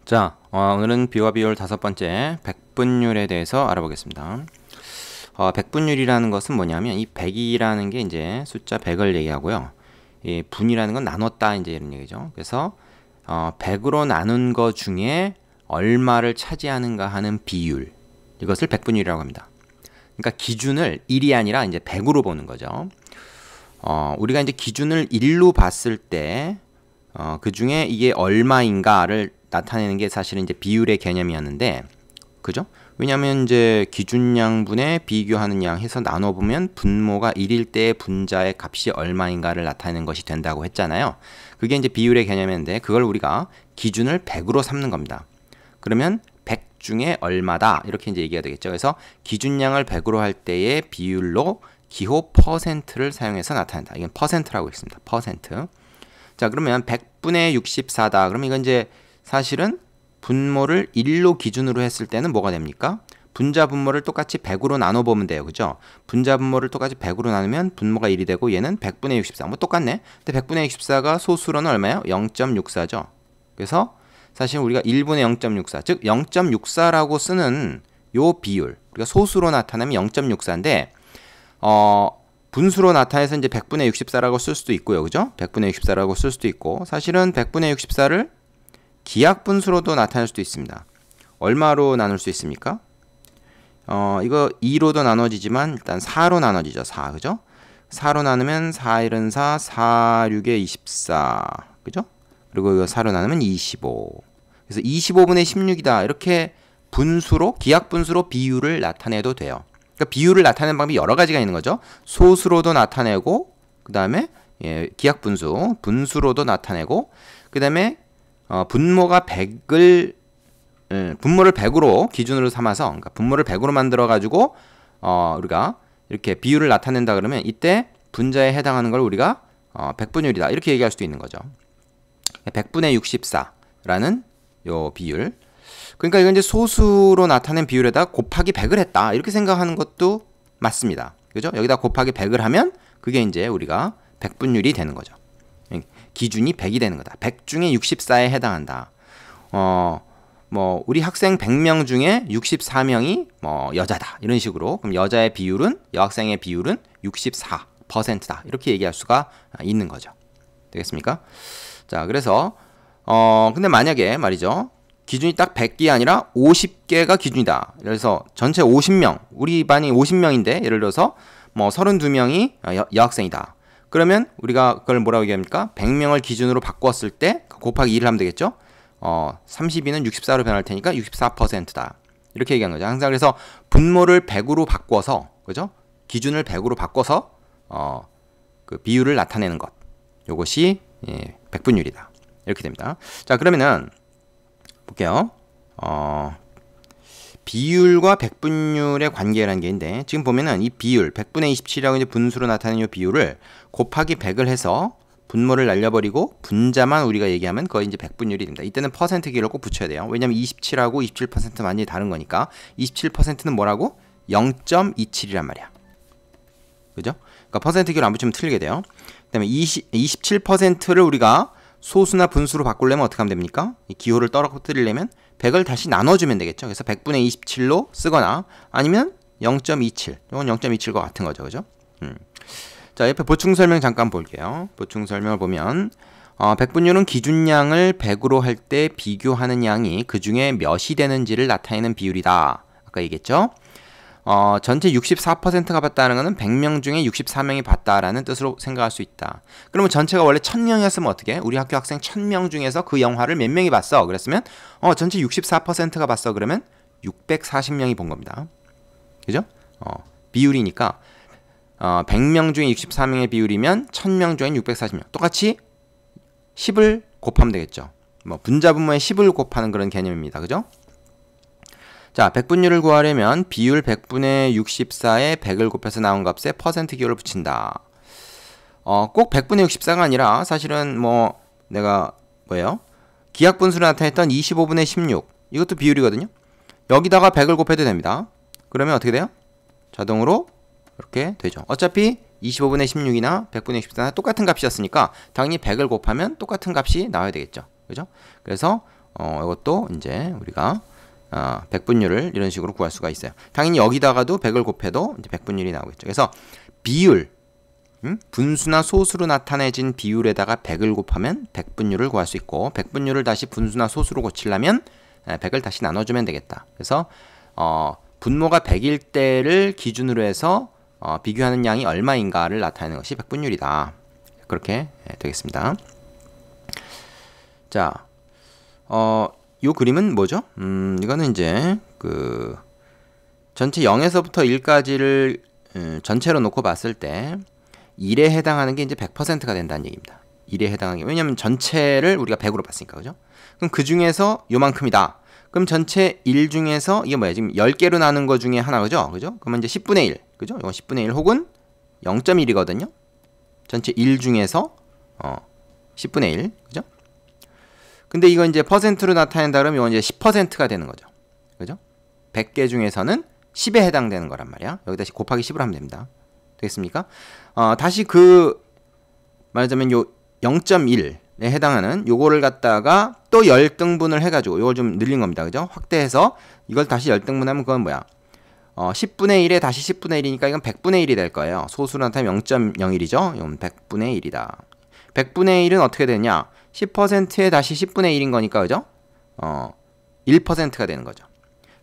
자, 오늘은 비와 비율 5번째 백분율에 대해서 알아보겠습니다. 백분율이라는 것은 뭐냐면 이 100이라는 게 이제 숫자 100을 얘기하고요. 이 분이라는 건 나눴다 이제 이런 얘기죠. 그래서 100으로 나눈 것 중에 얼마를 차지하는가 하는 비율, 이것을 백분율이라고 합니다. 그러니까 기준을 1이 아니라 이제 100으로 보는 거죠. 우리가 이제 기준을 1로 봤을 때 그 중에 이게 얼마인가를 나타내는 게 사실은 이제 비율의 개념이었는데, 그죠? 왜냐하면 이제 기준양분에 비교하는 양 해서 나눠보면 분모가 1일 때의 분자의 값이 얼마인가를 나타내는 것이 된다고 했잖아요. 그게 이제 비율의 개념인데, 그걸 우리가 기준을 100으로 삼는 겁니다. 그러면 100 중에 얼마다 이렇게 이제 얘기가 되겠죠. 그래서 기준량을 100으로 할 때의 비율로 기호 %를 사용해서 나타낸다. 이건 %라고 있습니다. %. 자, 그러면 100분의 64다. 그러면 이건 이제 사실은 분모를 1로 기준으로 했을 때는 뭐가 됩니까? 분자 분모를 똑같이 100으로 나눠보면 돼요. 그죠? 분자 분모를 똑같이 100으로 나누면 분모가 1이 되고 얘는 100분의 64. 뭐 똑같네. 근데 100분의 64가 소수로는 얼마예요? 0.64죠. 그래서 사실 우리가 1분의 0.64, 즉 0.64라고 쓰는 요 비율, 우리가 소수로 나타내면 0.64인데 분수로 나타내서 이제 100분의 64라고 쓸 수도 있고요. 그죠? 100분의 64라고 쓸 수도 있고, 사실은 100분의 64를 기하분수로도 나타낼 수도 있습니다. 얼마로 나눌 수 있습니까? 이거 2로도 나눠지지만 일단 4로 나눠지죠. 4, 그죠? 4로 나누면 4, 1은 4, 4, 6에 24, 그죠? 그리고 이거 4로 나누면 25. 그래서 25분의 16이다. 이렇게 분수로, 기하분수로 비율을 나타내도 돼요. 그러니까 비율을 나타내는 방법이 여러 가지가 있는 거죠. 소수로도 나타내고, 그 다음에 기하분수, 분수로도 나타내고, 그 다음에 분모가 100을 분모를 100으로 기준으로 삼아서, 그러니까 분모를 100으로 만들어 가지고 우리가 이렇게 비율을 나타낸다 그러면 이때 분자에 해당하는 걸 우리가 백분율이다 이렇게 얘기할 수도 있는 거죠. 100분의 64라는 요 비율. 그러니까 이건 이제 소수로 나타낸 비율에다 곱하기 100을 했다 이렇게 생각하는 것도 맞습니다. 그죠? 여기다 곱하기 100을 하면 그게 이제 우리가 백분율이 되는 거죠. 기준이 100이 되는 거다. 100 중에 64에 해당한다. 뭐 우리 학생 100명 중에 64명이 뭐 여자다. 이런 식으로. 그럼 여자의 비율은, 여학생의 비율은 64%다. 이렇게 얘기할 수가 있는 거죠. 되겠습니까? 자, 그래서 근데 만약에 말이죠. 기준이 딱 100개 아니라 50개가 기준이다. 그래서 전체 50명, 우리 반이 50명인데 예를 들어서 뭐 32명이 여학생이다. 그러면 우리가 그걸 뭐라고 얘기합니까? 100명을 기준으로 바꿨을 때 곱하기 2를 하면 되겠죠? 32는 64로 변할 테니까 64%다. 이렇게 얘기하는 거죠. 항상 그래서 분모를 100으로 바꿔서, 그죠? 기준을 100으로 바꿔서 그 비율을 나타내는 것. 요것이 백분율이다. 이렇게 됩니다. 자, 그러면은 볼게요. 비율과 백분율의 관계라는 게 있는데, 지금 보면은 이 비율 100분의 27이라고 이제 분수로 나타내는 이 비율을 곱하기 100을 해서 분모를 날려버리고 분자만 우리가 얘기하면 거의 이제 백분율이 됩니다. 이때는 퍼센트 기호를 꼭 붙여야 돼요. 왜냐면 27하고 27%는 완전히 다른 거니까. 27%는 뭐라고? 0.27이란 말이야. 그죠? 그러니까 퍼센트 기호를 안 붙이면 틀리게 돼요. 그 다음에 27%를 우리가 소수나 분수로 바꾸려면 어떻게 하면 됩니까? 이 기호를 떨어뜨리려면 100을 다시 나눠주면 되겠죠. 그래서 100분의 27로 쓰거나 아니면 0.27. 이건 0.27과 같은 거죠. 그죠? 자, 옆에 보충 설명 잠깐 볼게요. 보충 설명을 보면 백분율은 기준량을 100으로 할 때 비교하는 양이 그 중에 몇이 되는지를 나타내는 비율이다. 아까 얘기했죠? 전체 64%가 봤다는 것은 100명 중에 64명이 봤다라는 뜻으로 생각할 수 있다. 그러면 전체가 원래 1000명이었으면 어떻게? 우리 학교 학생 1000명 중에서 그 영화를 몇 명이 봤어? 그랬으면 전체 64%가 봤어. 그러면 640명이 본 겁니다. 그죠? 비율이니까 100명 중에 64명의 비율이면 1000명 중에 640명. 똑같이 10을 곱하면 되겠죠. 뭐 분자 분모에 10을 곱하는 그런 개념입니다. 그죠? 자, 백분율을 구하려면 비율 100분의 64에 100을 곱해서 나온 값에 퍼센트 기호를 붙인다. 꼭 100분의 64가 아니라 사실은 뭐 내가 뭐예요? 기하분수로 나타냈던 25분의 16 이것도 비율이거든요. 여기다가 100을 곱해도 됩니다. 그러면 어떻게 돼요? 자동으로 이렇게 되죠. 어차피 25분의 16이나 100분의 64나 똑같은 값이었으니까 당연히 100을 곱하면 똑같은 값이 나와야 되겠죠. 그죠? 그래서 이것도 이제 우리가 100분율을 이런 식으로 구할 수가 있어요. 당연히 여기다가도 100을 곱해도 이제 100분율이 나오겠죠. 그래서 비율, 분수나 소수로 나타내진 비율에다가 100을 곱하면 100분율을 구할 수 있고, 100분율을 다시 분수나 소수로 고치려면 100을 다시 나눠주면 되겠다. 그래서 분모가 100일 때를 기준으로 해서 비교하는 양이 얼마인가를 나타내는 것이 100분율이다. 그렇게 되겠습니다. 자, 요 그림은 뭐죠? 이거는 이제 그 전체 0에서부터 1까지를 전체로 놓고 봤을 때 1에 해당하는 게 이제 100%가 된다는 얘기입니다. 1에 해당하는 게, 왜냐면 전체를 우리가 100으로 봤으니까, 그죠? 그럼 그 중에서 요만큼이다. 그럼 전체 1 중에서 이게 뭐야? 지금 10개로 나눈 거 중에 하나, 그죠? 그죠? 그러면 이제 10분의 1, 그죠? 이건 10분의 1 혹은 0.1이거든요. 전체 1 중에서 10분의 1, 그죠? 근데 이거 이제 퍼센트로 나타낸다 그러면 이건 이제 10%가 되는 거죠. 그죠? 100개 중에서는 10에 해당되는 거란 말이야. 여기다 곱하기 10으로 하면 됩니다. 되겠습니까? 다시 말하자면 요 0.1에 해당하는 요거를 갖다가 또 10등분을 해가지고 요걸 좀 늘린 겁니다. 그죠? 확대해서 이걸 다시 10등분하면 그건 뭐야? 10분의 1에 다시 10분의 1이니까 이건 100분의 1이 될 거예요. 소수로 나타나면 0.01이죠? 이건 100분의 1이다. 100분의 1은 어떻게 되냐? 10%에 다시 10분의 1인 거니까, 그죠? 1%가 되는 거죠.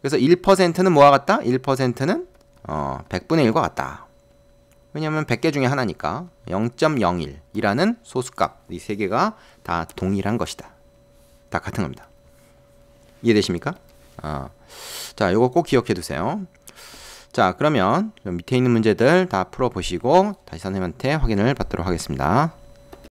그래서 1%는 뭐와 같다? 1%는 100분의 1과 같다. 왜냐면 100개 중에 하나니까 0.01이라는 소수값, 이 세 개가 다 동일한 것이다. 다 같은 겁니다. 이해되십니까? 자, 요거 꼭 기억해 두세요. 자, 그러면 밑에 있는 문제들 다 풀어보시고 다시 선생님한테 확인을 받도록 하겠습니다.